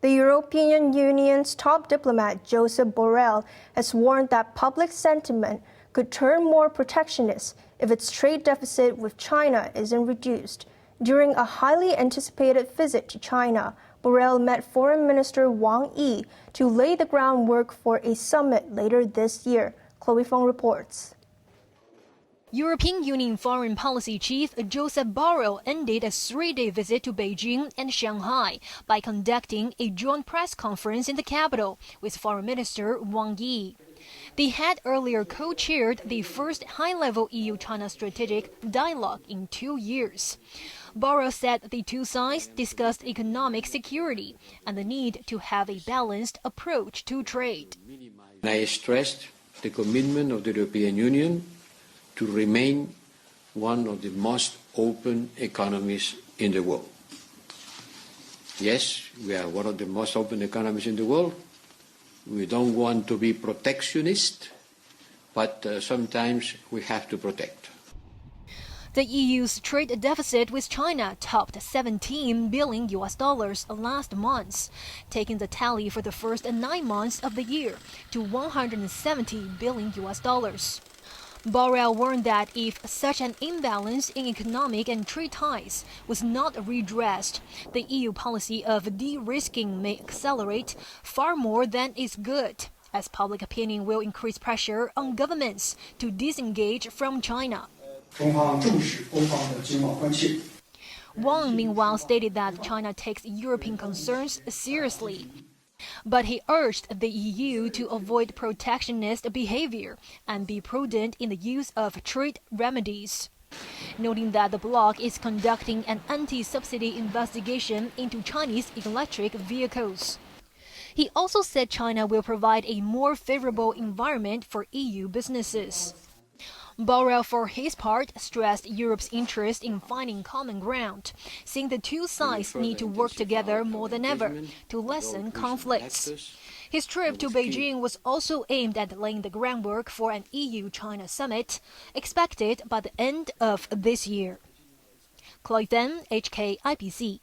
The European Union's top diplomat, Josep Borrell, has warned that public sentiment could turn more protectionist if its trade deficit with China isn't reduced. During a highly anticipated visit to China, Borrell met Foreign Minister Wang Yi to lay the groundwork for a summit later this year. Chloe Feng reports. European Union Foreign Policy Chief Josep Borrell ended a three-day visit to Beijing and Shanghai by conducting a joint press conference in the capital with Foreign Minister Wang Yi. They had earlier co-chaired the first high-level EU-China strategic dialogue in 2 years. Borrell said the two sides discussed economic security and the need to have a balanced approach to trade. I stressed the commitment of the European Union to remain one of the most open economies in the world. Yes, we are one of the most open economies in the world. We don't want to be protectionist, but sometimes we have to protect. The EU's trade deficit with China topped $17 billion last month, taking the tally for the first 9 months of the year to $170 billion. Borrell warned that if such an imbalance in economic and trade ties was not redressed, the EU policy of de-risking may accelerate far more than is good, as public opinion will increase pressure on governments to disengage from China. Wang, meanwhile, stated that China takes European concerns seriously. But he urged the EU to avoid protectionist behavior and be prudent in the use of trade remedies, noting that the bloc is conducting an anti-subsidy investigation into Chinese electric vehicles. He also said China will provide a more favorable environment for EU businesses. Borrell, for his part, stressed Europe's interest in finding common ground, saying the two sides need to work together more than ever to lessen conflicts. His trip to Beijing was also aimed at laying the groundwork for an EU-China summit, expected by the end of this year. Chloe Feng, HKIBC.